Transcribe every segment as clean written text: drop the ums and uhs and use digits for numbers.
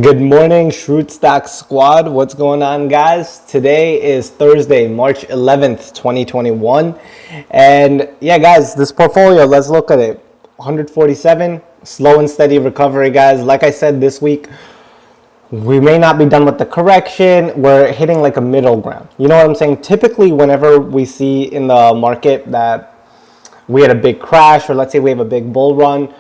Good morning, Schrute Stock Squad. What's going on, guys? Today is Thursday, March 11th, 2021. And yeah, guys, this portfolio, let's look at it. 147, slow and steady recovery, guys. Like I said, this week, we may not be done with the correction. We're hitting like a middle ground. You know what I'm saying? Typically, whenever we see in the market that we had a big crash, or let's say we have a big bull run,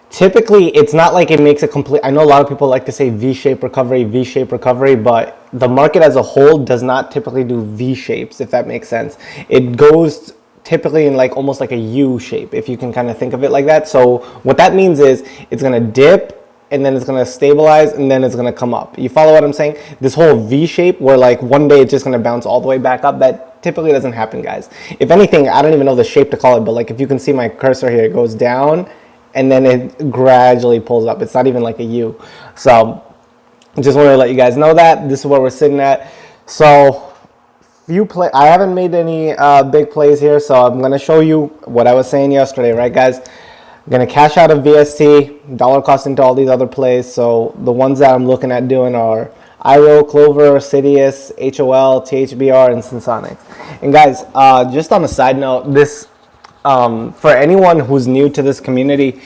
typically it's not like it makes a complete, I know a lot of people like to say V-shaped recovery, but the market as a whole does not typically do V-shapes, if that makes sense. It goes typically in like almost like a U shape, if you can kind of think of it like that. So what that means is it's going to dip, and then it's going to stabilize, and then it's going to come up. You follow what I'm saying? This whole V shape where like one day it's just going to bounce all the way back up, that typically doesn't happen, guys. If anything, I don't even know the shape to call it, but like if you can see my cursor here, it goes down and then it gradually pulls up. It's not even like a U. So just wanted to let you guys know that this is where we're sitting at. So I haven't made any big plays here, so I'm going to show you what I was saying yesterday, right, guys? I'm going to cash out of VST, dollar cost into all these other plays. So the ones that I'm looking at doing are IRO, Clover, Sidious, HOL, THBR, and Sensonics. And guys, just on a side note, this for anyone who's new to this community,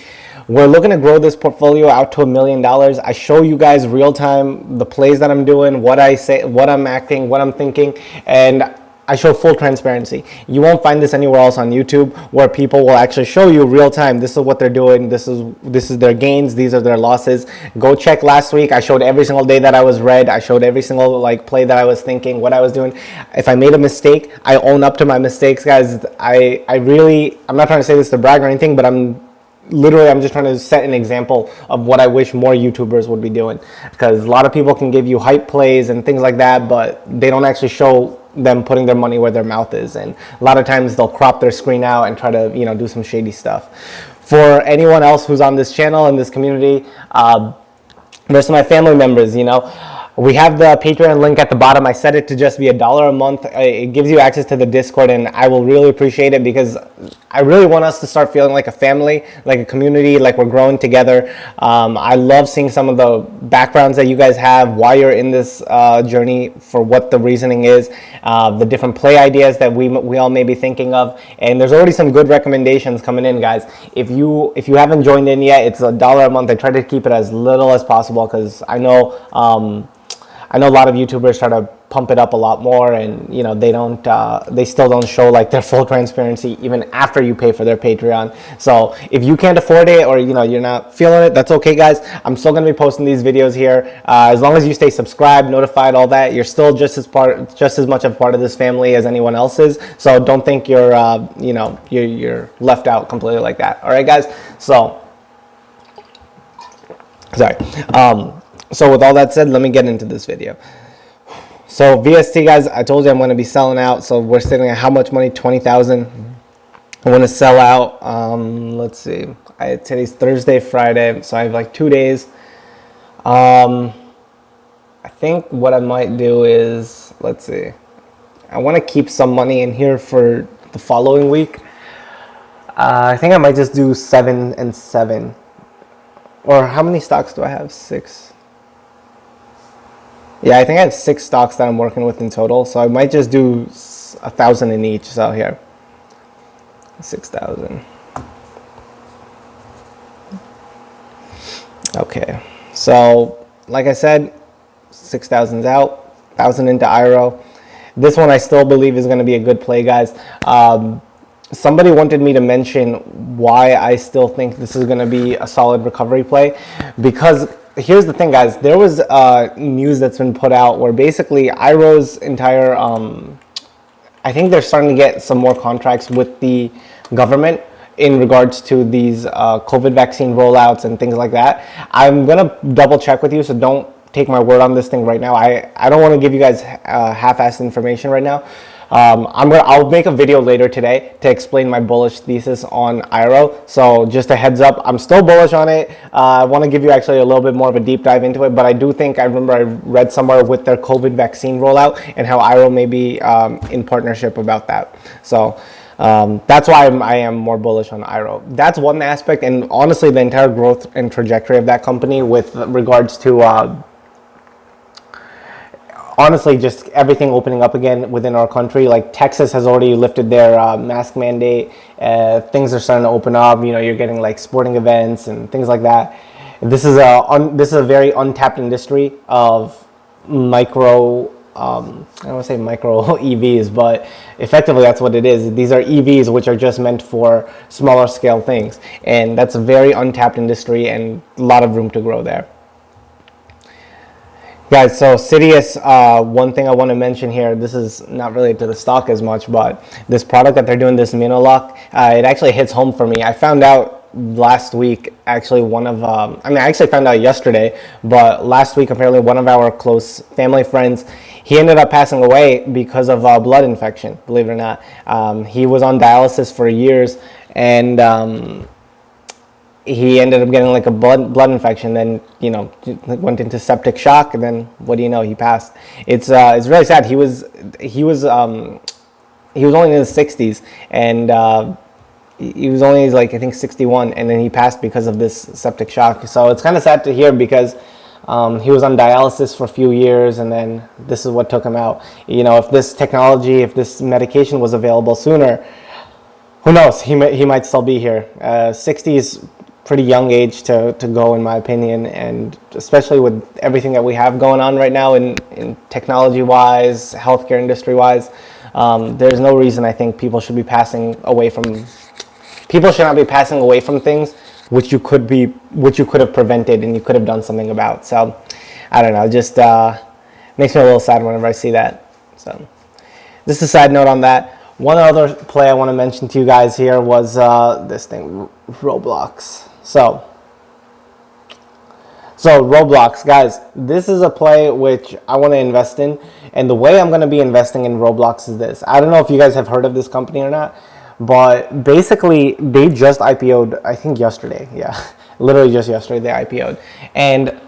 we're looking to grow this portfolio out to $1 million. I show you guys real time the plays that I'm doing, what I say, what I'm acting, what I'm thinking, and I show full transparency. You won't find this anywhere else on YouTube, where people will actually show you real time. This is what they're doing. This is their gains. These are their losses. Go check last week. I showed every single day that I was red. I showed every single like play that I was thinking, what I was doing. If I made a mistake, I own up to my mistakes, guys. I'm not trying to say this to brag or anything, but I'm just trying to set an example of what I wish more YouTubers would be doing, because a lot of people can give you hype plays and things like that, but they don't actually show them putting their money where their mouth is, and a lot of times they'll crop their screen out and try to do some shady stuff. For anyone else who's on this channel and this community, there's my family members. We have the Patreon link at the bottom. I set it to just be $1 a month. It gives you access to the Discord, and I will really appreciate it, because I really want us to start feeling like a family, like a community, like we're growing together. I love seeing some of the backgrounds that you guys have, why you're in this journey, for what the reasoning is, the different play ideas that we all may be thinking of. And there's already some good recommendations coming in, guys. If you haven't joined in yet, it's $1 a month. I try to keep it as little as possible, because I know a lot of YouTubers try to pump it up a lot more, and they still don't show like their full transparency even after you pay for their Patreon. So if you can't afford it, or you're not feeling it, that's okay, guys. I'm still going to be posting these videos here. As long as you stay subscribed, notified, all that, you're still just as much a part of this family as anyone else is. So don't think you're you're left out completely like that. All right, guys. So sorry. So with all that said, let me get into this video. So VST, guys, I told you I'm going to be selling out. So we're sitting at how much money? 20,000. I want to sell out. Let's see. Today's Thursday, Friday, so I have like 2 days. I think what I might do is, let's see. I want to keep some money in here for the following week. I think I might just do 7 and 7. Or how many stocks do I have? 6. Yeah, I think I have 6 stocks that I'm working with in total, so I might just do 1,000 in each. So here, 6,000. Okay, so like I said, 6,000's out, 1,000 into IRO. This one I still believe is going to be a good play, guys. Somebody wanted me to mention why I still think this is going to be a solid recovery play, because here's the thing, guys. There was news that's been put out where basically IRO's entire, I think they're starting to get some more contracts with the government in regards to these COVID vaccine rollouts and things like that. I'm going to double check with you, so don't take my word on this thing right now. I don't want to give you guys half-assed information right now. I'll make a video later today to explain my bullish thesis on IRO. So just a heads up, I'm still bullish on it. I want to give you actually a little bit more of a deep dive into it, but I remember I read somewhere with their COVID vaccine rollout and how IRO may be in partnership about that. So That's why I am more bullish on IRO. That's one aspect, and honestly, the entire growth and trajectory of that company with regards to honestly, just everything opening up again within our country. Like Texas has already lifted their mask mandate. Things are starting to open up. You know, you're getting like sporting events and things like that. This is a very untapped industry of micro. I don't want to say micro EVs, but effectively that's what it is. These are EVs, which are just meant for smaller scale things, and that's a very untapped industry and a lot of room to grow there. Guys, so Sidious, one thing I want to mention here, this is not related to the stock as much, but this product that they're doing, this Minolock, it actually hits home for me. I found out last week, actually I actually found out yesterday, but last week apparently one of our close family friends, he ended up passing away because of blood infection, believe it or not. He was on dialysis for years, and he ended up getting like a blood infection, then went into septic shock, and then what do you know, he passed. It's really sad. He was only in his 60s, and he was only like I think 61, and then he passed because of this septic shock. So it's kind of sad to hear because he was on dialysis for a few years, and then this is what took him out. If this technology, if this medication was available sooner, who knows? He might still be here. 60 is pretty young age to go, in my opinion, and especially with everything that we have going on right now in technology wise, healthcare industry wise, there's no reason I think people should not be passing away from things which you could have prevented and you could have done something about. So I don't know, just makes me a little sad whenever I see that. So just a side note on that. One other play I want to mention to you guys here was this thing, Roblox. So Roblox, guys, this is a play which I want to invest in, and the way I'm going to be investing in Roblox is this. I don't know if you guys have heard of this company or not, but basically they just IPO'd, I think yesterday. Yeah, literally just yesterday they IPO'd. And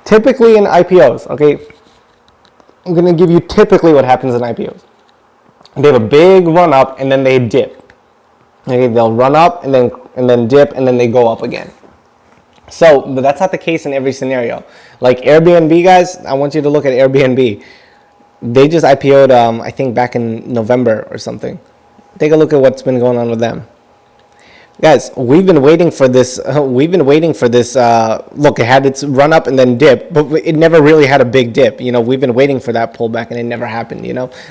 typically in IPOs, okay, I'm going to give you typically what happens in IPOs. They have a big run up and then they dip. Okay, they'll run up and then dip and then they go up again. But that's not the case in every scenario. Like Airbnb, guys, I want you to look at Airbnb. They just IPO'd, I think back in November or something. Take a look at what's been going on with them. Guys, we've been waiting for this. Look, it had its run up and then dip, but it never really had a big dip. We've been waiting for that pullback, and it never happened.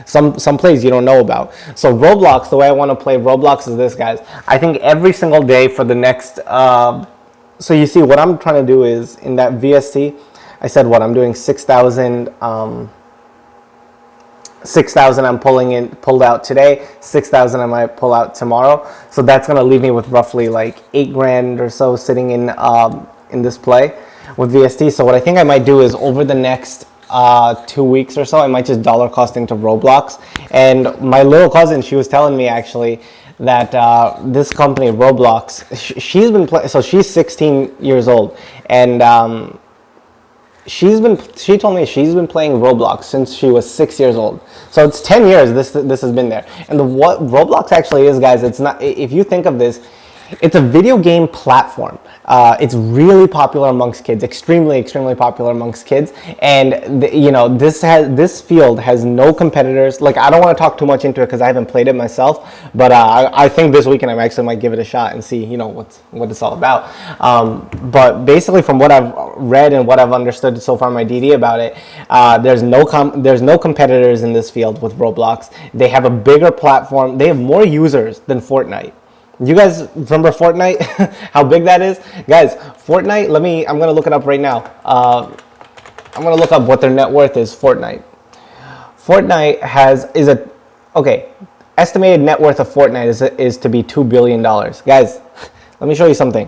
Some plays you don't know about. So Roblox, the way I want to play Roblox is this, guys. I think every single day for the next. So you see, what I'm trying to do is in that VST, I said what I'm doing 6,000. 6,000 I'm pulled out today, 6,000 I might pull out tomorrow. So that's going to leave me with roughly like 8 grand or so sitting in this play with VST. So what I think I might do is over the next 2 weeks or so, I might just dollar cost into Roblox. And my little cousin, she was telling me actually that this company Roblox, she's been so she's 16 years old, and she told me she's been playing Roblox since she was 6 years old. So it's 10 years this has been there. And what Roblox actually is, guys, it's not, if you think of this, it's a video game platform. It's really popular amongst kids, extremely popular amongst kids. And this field has no competitors. Like, I don't want to talk too much into it because I haven't played it myself, but I think this weekend I actually might give it a shot and see what it's all about. But basically, from what I've read and what I've understood so far in my DD about it, there's no competitors in this field with Roblox. They have a bigger platform. They have more users than Fortnite. You guys remember Fortnite? How big that is? Guys, Fortnite, I'm going to look it up right now. I'm going to look up what their net worth is, Fortnite. Fortnite estimated net worth of Fortnite is to be $2 billion. Guys, let me show you something.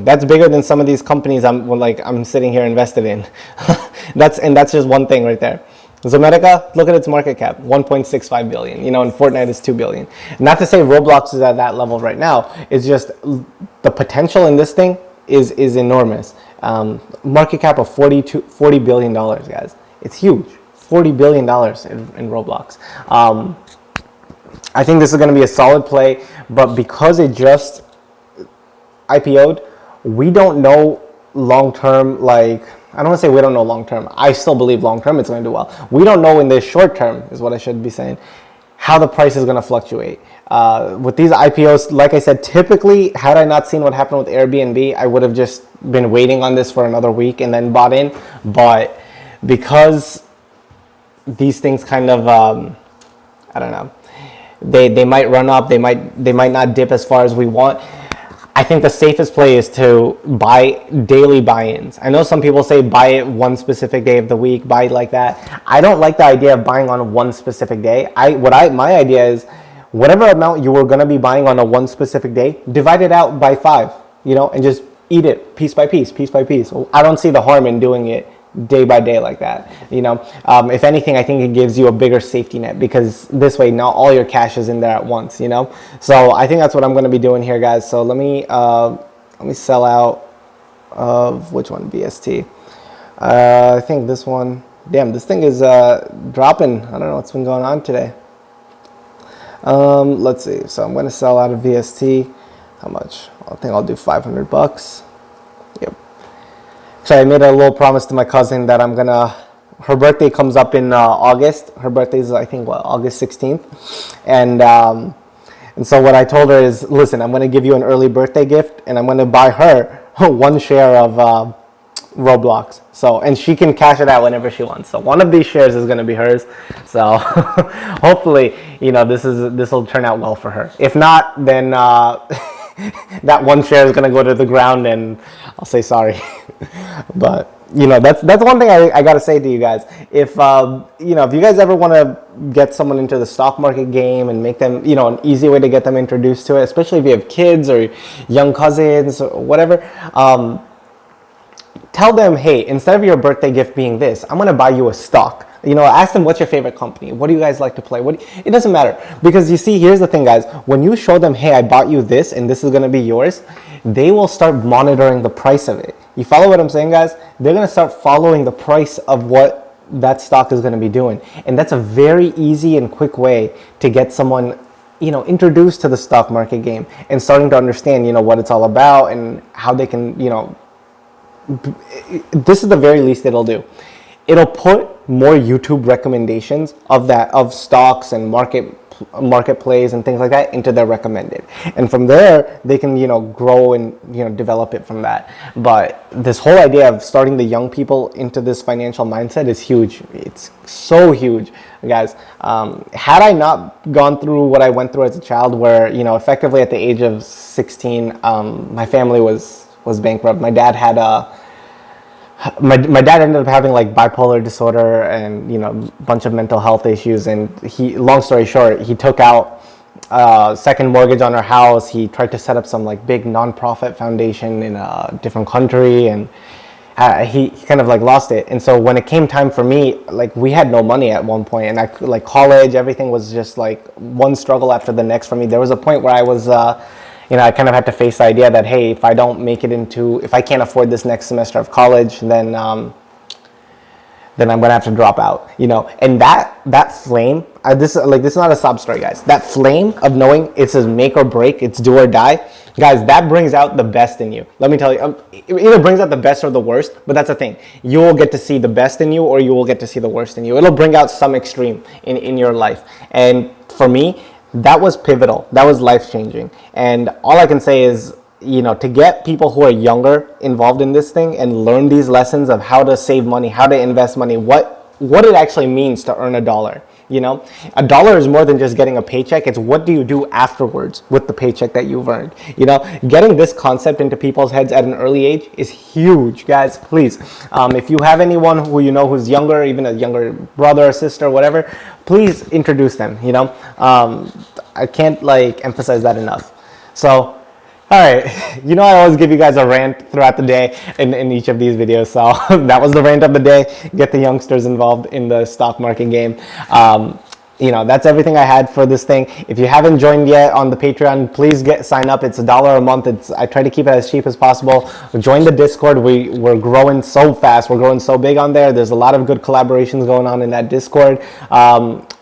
That's bigger than some of these companies I'm sitting here invested in. That's just one thing right there. Zomedica, look at its market cap, 1.65 billion. And Fortnite is 2 billion. Not to say Roblox is at that level right now. It's just the potential in this thing is enormous. Market cap of $40 billion, guys. It's huge. $40 billion in Roblox. I think this is going to be a solid play, but because it just IPO'd, we don't know long term, like, I don't want to say we don't know long term. I still believe long term it's going to do well. We don't know in the short term, is what I should be saying, how the price is going to fluctuate. With these IPOs, like I said, typically, had I not seen what happened with Airbnb, I would have just been waiting on this for another week and then bought in. But because these things kind of, I don't know, they might run up, they might not dip as far as we want. I think the safest play is to buy daily buy-ins. I know some people say buy it one specific day of the week, buy it like that. I don't like the idea of buying on one specific day. My idea is whatever amount you were going to be buying on a one specific day, divide it out by 5, and just eat it piece by piece, piece by piece. I don't see the harm in doing it day by day like that. If anything, I think it gives you a bigger safety net, because this way not all your cash is in there at once. So I think that's what I'm going to be doing here, guys. So let me sell out of which one? VST. I think this one. Damn, this thing is dropping. I don't know what's been going on today. Let's see. So I'm going to sell out of VST. How much? I think I'll do $500. Yep. So I made a little promise to my cousin that her birthday comes up in August. Her birthday is, I think, August 16th. And so what I told her is, listen, I'm going to give you an early birthday gift, and I'm going to buy her 1 share of Roblox. And she can cash it out whenever she wants. So one of these shares is going to be hers. So hopefully, this will turn out well for her. If not, then that 1 share is going to go to the ground, and I'll say sorry. But that's one thing I got to say to you guys. If if you guys ever want to get someone into the stock market game and make them, an easy way to get them introduced to it, especially if you have kids or young cousins or whatever, tell them, hey, instead of your birthday gift being this, I'm going to buy you a stock. Ask them, what's your favorite company? What do you guys like to play? It doesn't matter. Because you see, here's the thing, guys. When you show them, hey, I bought you this and this is going to be yours, they will start monitoring the price of it. You follow what I'm saying, guys? They're going to start following the price of what that stock is going to be doing. And that's a very easy and quick way to get someone, introduced to the stock market game and starting to understand, what it's all about and how they can, this is the very least it'll do. It'll put more YouTube recommendations of stocks and market plays and things like that into their recommended, and from there they can grow and develop it from that. But this whole idea of starting the young people into this financial mindset is huge. It's so huge, guys. Had I not gone through what I went through as a child, where effectively at the age of 16, my family was bankrupt. My dad had my dad ended up having like bipolar disorder and a bunch of mental health issues, and long story short, he took out second mortgage on our house. He tried to set up some like big nonprofit foundation in a different country, and he kind of like lost it. And so when it came time for me, like we had no money at one point, and like college, everything was just like one struggle after the next for me. There was a point where I was I kind of had to face the idea that, hey, if I can't afford this next semester of college, then I'm going to have to drop out, and that flame, this is not a sob story, guys. That flame of knowing it's a make or break, it's do or die, guys, that brings out the best in you. Let me tell you, it either brings out the best or the worst, but that's the thing. You will get to see the best in you, or you will get to see the worst in you. It'll bring out some extreme in your life. And for me, that was pivotal. That was life-changing. And all I can say is, to get people who are younger involved in this thing and learn these lessons of how to save money, how to invest money, what it actually means to earn $1. A dollar is more than just getting a paycheck. It's what do you do afterwards with the paycheck that you've earned. Getting this concept into people's heads at an early age is huge, guys. Please, if you have anyone who who's younger, even a younger brother or sister, whatever, please introduce them. I can't emphasize that enough. So, all right, I always give you guys a rant throughout the day in each of these videos. So that was the rant of the day. Get the youngsters involved in the stock market game. that's everything I had for this thing. If you haven't joined yet on the Patreon, please sign up. It's $1 a month. I try to keep it as cheap as possible. Join the Discord. We're growing so fast. We're growing so big on there. There's a lot of good collaborations going on in that Discord.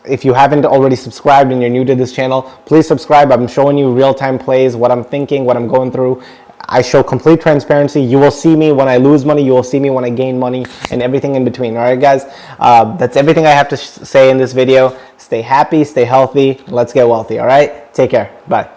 If you haven't already subscribed and you're new to this channel, please subscribe. I'm showing you real-time plays, what I'm thinking, what I'm going through. I show complete transparency. You will see me when I lose money. You will see me when I gain money, and everything in between. All right, guys? That's everything I have to say in this video. Stay happy, stay healthy. Let's get wealthy. All right? Take care. Bye.